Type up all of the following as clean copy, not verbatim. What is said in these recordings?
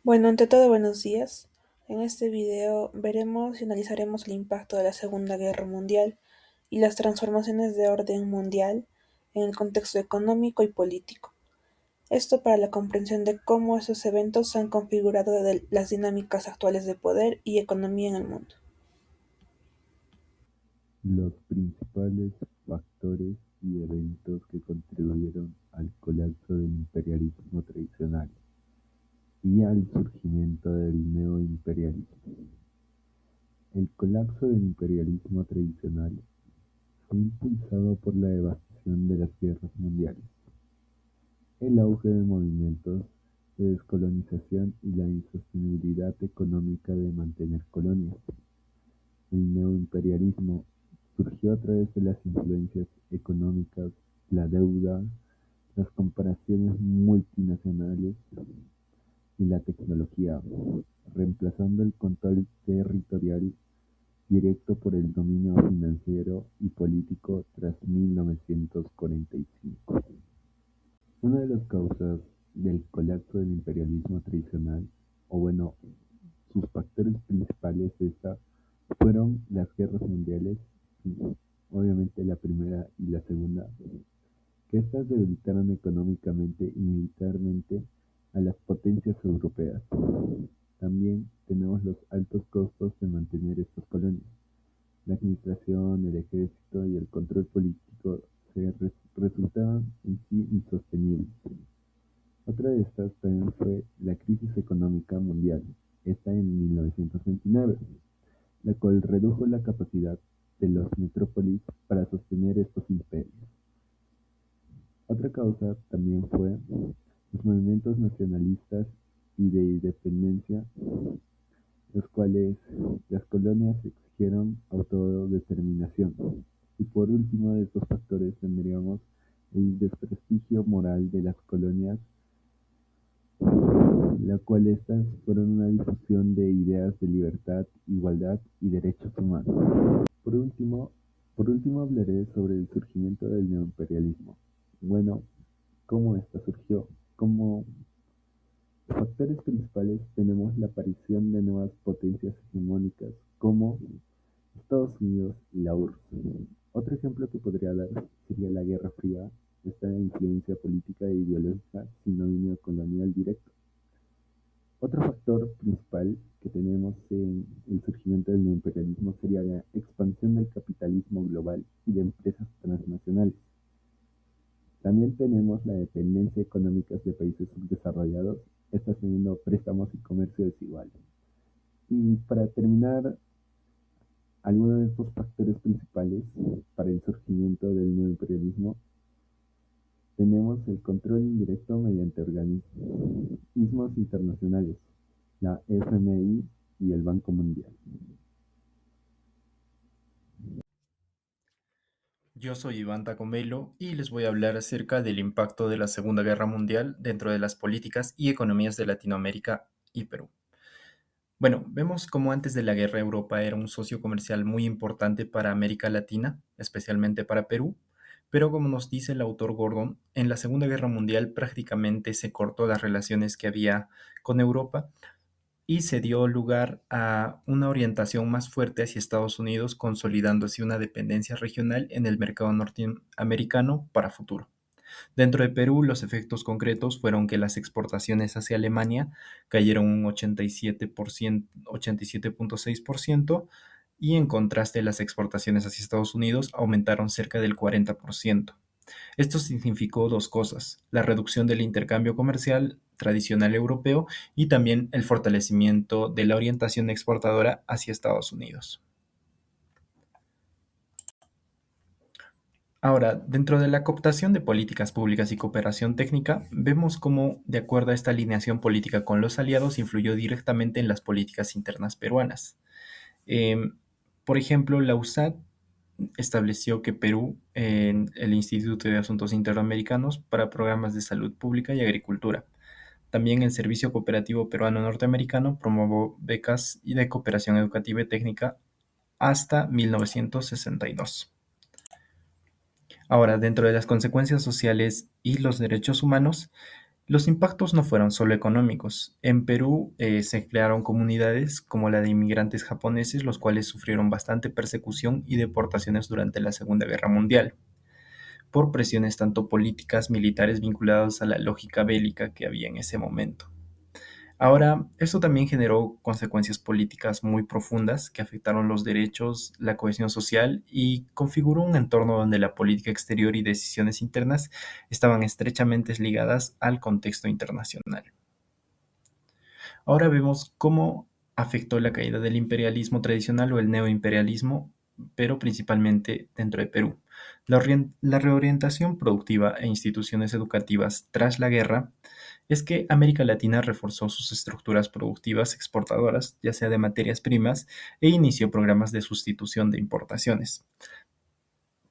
Bueno, ante todo, buenos días. En este video veremos y analizaremos el impacto de la Segunda Guerra Mundial y las transformaciones de orden mundial en el contexto económico y político. Esto para la comprensión de cómo esos eventos han configurado las dinámicas actuales de poder y economía en el mundo. Los principales factores y eventos que contribuyeron al colapso del imperialismo tradicional y al surgimiento del neoimperialismo. El colapso del imperialismo tradicional fue impulsado por la devastación de las guerras mundiales, el auge de movimientos de descolonización y la insostenibilidad económica de mantener colonias. El neoimperialismo surgió a través de las influencias económicas, la deuda, las comparaciones multinacionales y la tecnología, reemplazando el control territorial directo por el dominio financiero y político tras 1945. Una de las causas del colapso del imperialismo tradicional, o bueno, sus factores principales fueron las guerras mundiales, obviamente la primera y la segunda, que estas debilitaron económicamente y militarmente a las potencias europeas. También tenemos los altos costos de mantener estas colonias. La administración, el ejército y el control político resultaban en sí insostenibles. Otra de estas también fue la crisis económica mundial, esta en 1929, la cual redujo la capacidad de los metrópolis para sostener estos imperios. Otra causa también fue los movimientos nacionalistas y de independencia, los cuales las colonias exigieron autodeterminación. Y por último de estos factores tendríamos el desprestigio moral de las colonias, la cual estas fueron una difusión de ideas de libertad, igualdad y derechos humanos. Por último, por último hablaré sobre el surgimiento del neoimperialismo. Bueno, cómo esta surgió. Como factores principales tenemos la aparición de nuevas potencias hegemónicas como Estados Unidos y la URSS. Otro ejemplo que podría dar sería la Guerra Fría, esta influencia política e ideológica sin dominio colonial directo. Otro factor principal que tenemos en el surgimiento del neoimperialismo sería la expansión del capitalismo global y de empresas transnacionales. También tenemos la dependencia económica de países subdesarrollados, estas teniendo préstamos y comercio desigual. Y para terminar, algunos de estos factores principales para el surgimiento del neoimperialismo tenemos el control indirecto mediante organismos internacionales, la FMI y el Banco Mundial. Yo soy Iván Tacomelo y les voy a hablar acerca del impacto de la Segunda Guerra Mundial dentro de las políticas y economías de Latinoamérica y Perú. Bueno, vemos cómo antes de la guerra Europa era un socio comercial muy importante para América Latina, especialmente para Perú, pero como nos dice el autor Gordon, en la Segunda Guerra Mundial prácticamente se cortó las relaciones que había con Europa y se dio lugar a una orientación más fuerte hacia Estados Unidos, consolidándose una dependencia regional en el mercado norteamericano para futuro. Dentro de Perú, los efectos concretos fueron que las exportaciones hacia Alemania cayeron un 87%, 87,6% y en contraste las exportaciones hacia Estados Unidos aumentaron cerca del 40%. Esto significó dos cosas: la reducción del intercambio comercial tradicional europeo y también el fortalecimiento de la orientación exportadora hacia Estados Unidos. Ahora, dentro de la cooptación de políticas públicas y cooperación técnica, vemos cómo, de acuerdo a esta alineación política con los aliados, influyó directamente en las políticas internas peruanas. Em, por ejemplo, la USAD estableció que Perú, en el Instituto de Asuntos Interamericanos, para programas de salud pública y agricultura. También el Servicio Cooperativo Peruano Norteamericano promovió becas y de cooperación educativa y técnica hasta 1962. Ahora, dentro de las consecuencias sociales y los derechos humanos, Los impactos no fueron solo económicos. En Perú se crearon comunidades como la de inmigrantes japoneses, los cuales sufrieron bastante persecución y deportaciones durante la Segunda Guerra Mundial, por presiones tanto políticas, militares vinculadas a la lógica bélica que había en ese momento. Ahora, esto también generó consecuencias políticas muy profundas que afectaron los derechos, la cohesión social y configuró un entorno donde la política exterior y decisiones internas estaban estrechamente ligadas al contexto internacional. Ahora vemos cómo afectó la caída del imperialismo tradicional o el neoimperialismo, pero principalmente dentro de Perú. La reorientación productiva e instituciones educativas tras la guerra es que América Latina reforzó sus estructuras productivas exportadoras, ya sea de materias primas, e inició programas de sustitución de importaciones.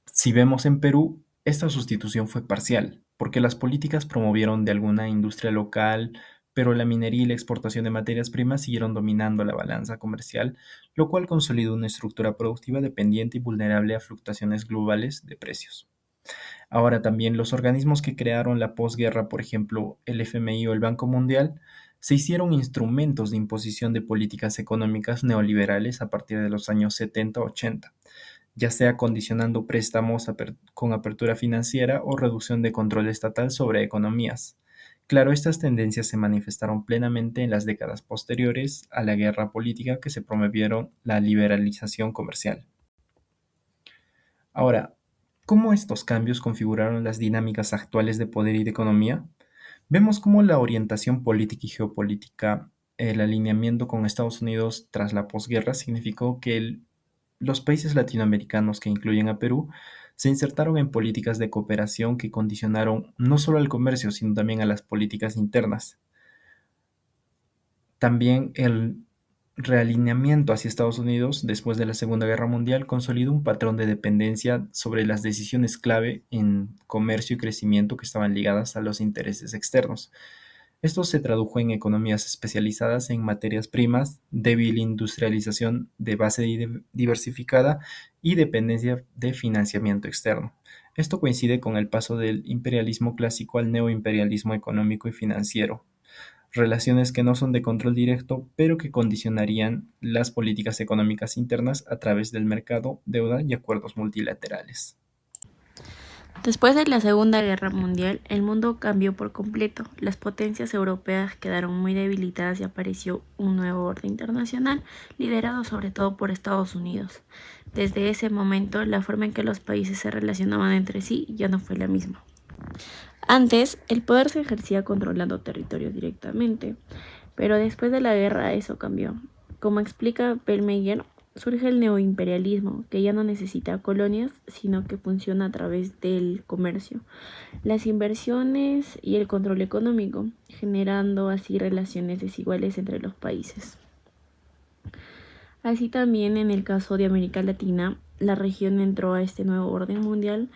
Si vemos en Perú, esta sustitución fue parcial, porque las políticas promovieron de alguna industria local, pero la minería y la exportación de materias primas siguieron dominando la balanza comercial, lo cual consolidó una estructura productiva dependiente y vulnerable a fluctuaciones globales de precios. Ahora también los organismos que crearon la posguerra, por ejemplo, el FMI o el Banco Mundial, se hicieron instrumentos de imposición de políticas económicas neoliberales a partir de los años 70-80, ya sea condicionando préstamos con apertura financiera o reducción de control estatal sobre economías. Claro, estas tendencias se manifestaron plenamente en las décadas posteriores a la guerra política que se promovieron la liberalización comercial. Ahora, ¿cómo estos cambios configuraron las dinámicas actuales de poder y de economía? Vemos cómo la orientación política y geopolítica, el alineamiento con Estados Unidos tras la posguerra significó que los países latinoamericanos, que incluyen a Perú, se insertaron en políticas de cooperación que condicionaron no solo al comercio, sino también a las políticas internas. También el realineamiento hacia Estados Unidos después de la Segunda Guerra Mundial consolidó un patrón de dependencia sobre las decisiones clave en comercio y crecimiento que estaban ligadas a los intereses externos. Esto se tradujo en economías especializadas en materias primas, débil industrialización de base diversificada y dependencia de financiamiento externo. Esto coincide con el paso del imperialismo clásico al neoimperialismo económico y financiero, relaciones que no son de control directo, pero que condicionarían las políticas económicas internas a través del mercado, deuda y acuerdos multilaterales. Después de la Segunda Guerra Mundial, el mundo cambió por completo. Las potencias europeas quedaron muy debilitadas y apareció un nuevo orden internacional, liderado sobre todo por Estados Unidos. Desde ese momento, la forma en que los países se relacionaban entre sí ya no fue la misma. Antes, el poder se ejercía controlando territorios directamente, pero después de la guerra eso cambió. Como explica Bellmeyer, surge el neoimperialismo, que ya no necesita colonias, sino que funciona a través del comercio, las inversiones y el control económico, generando así relaciones desiguales entre los países. Así también en el caso de América Latina, la región entró a este nuevo orden mundial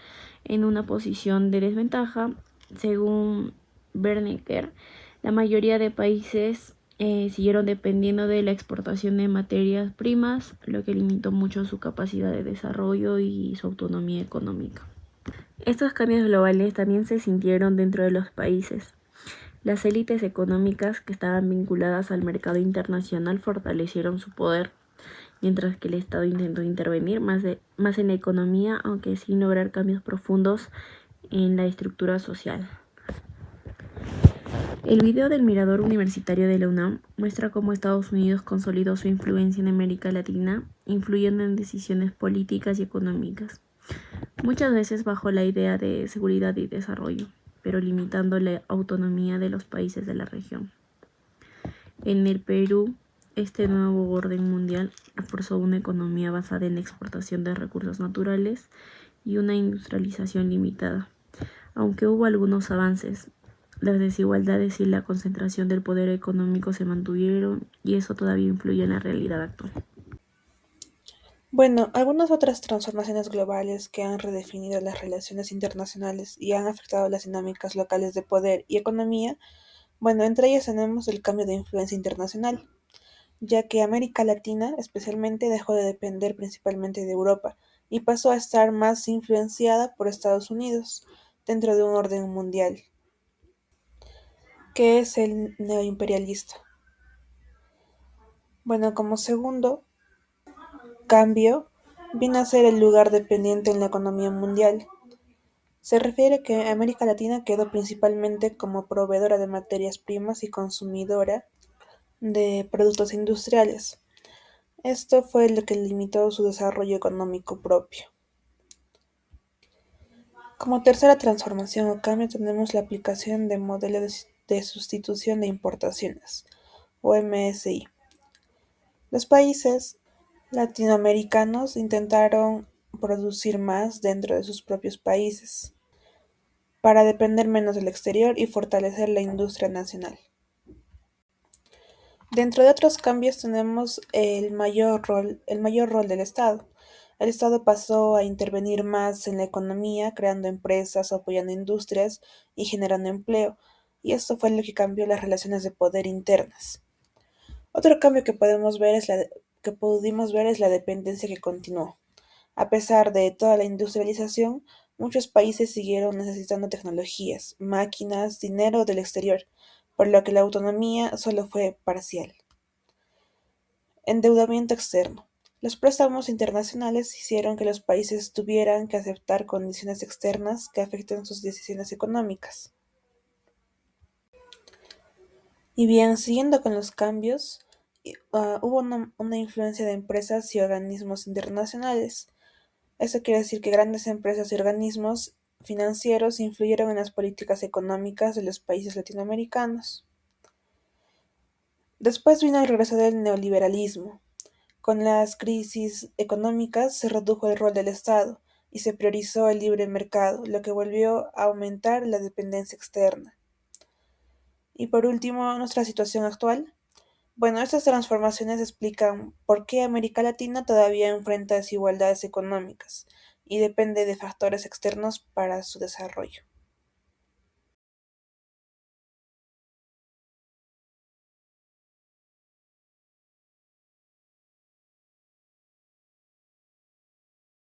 en una posición de desventaja. Según Bernecker, la mayoría de países siguieron dependiendo de la exportación de materias primas, lo que limitó mucho su capacidad de desarrollo y su autonomía económica. Estos cambios globales también se sintieron dentro de los países. Las élites económicas que estaban vinculadas al mercado internacional fortalecieron su poder, mientras que el Estado intentó intervenir más en la economía, aunque sin lograr cambios profundos en la estructura social. El video del Mirador Universitario de la UNAM muestra cómo Estados Unidos consolidó su influencia en América Latina, influyendo en decisiones políticas y económicas, muchas veces bajo la idea de seguridad y desarrollo, pero limitando la autonomía de los países de la región. En el Perú, este nuevo orden mundial reforzó una economía basada en la exportación de recursos naturales y una industrialización limitada. Aunque hubo algunos avances, las desigualdades y la concentración del poder económico se mantuvieron y eso todavía influye en la realidad actual. Bueno, algunas otras transformaciones globales que han redefinido las relaciones internacionales y han afectado las dinámicas locales de poder y economía, bueno, entre ellas tenemos el cambio de influencia internacional, ya que América Latina especialmente dejó de depender principalmente de Europa y pasó a estar más influenciada por Estados Unidos dentro de un orden mundial. ¿Qué es el neoimperialista? Bueno, como segundo cambio, viene a ser el lugar dependiente en la economía mundial. Se refiere que América Latina quedó principalmente como proveedora de materias primas y consumidora de productos industriales. Esto fue lo que limitó su desarrollo económico propio. Como tercera transformación o cambio tenemos la aplicación de modelos de sustitución de importaciones, o MSI. Los países latinoamericanos intentaron producir más dentro de sus propios países, para depender menos del exterior y fortalecer la industria nacional. Dentro de otros cambios tenemos el mayor rol del Estado. El Estado pasó a intervenir más en la economía, creando empresas, apoyando industrias y generando empleo, y esto fue lo que cambió las relaciones de poder internas. Otro cambio que pudimos ver es la dependencia que continuó. A pesar de toda la industrialización, muchos países siguieron necesitando tecnologías, máquinas, dinero del exterior, por lo que la autonomía solo fue parcial. Endeudamiento externo. Los préstamos internacionales hicieron que los países tuvieran que aceptar condiciones externas que afecten sus decisiones económicas. Y bien, siguiendo con los cambios, hubo una influencia de empresas y organismos internacionales. Esto quiere decir que grandes empresas y organismos financieros influyeron en las políticas económicas de los países latinoamericanos. Después vino el regreso del neoliberalismo. Con las crisis económicas se redujo el rol del Estado y se priorizó el libre mercado, lo que volvió a aumentar la dependencia externa. Y por último, nuestra situación actual. Bueno, estas transformaciones explican por qué América Latina todavía enfrenta desigualdades económicas y depende de factores externos para su desarrollo.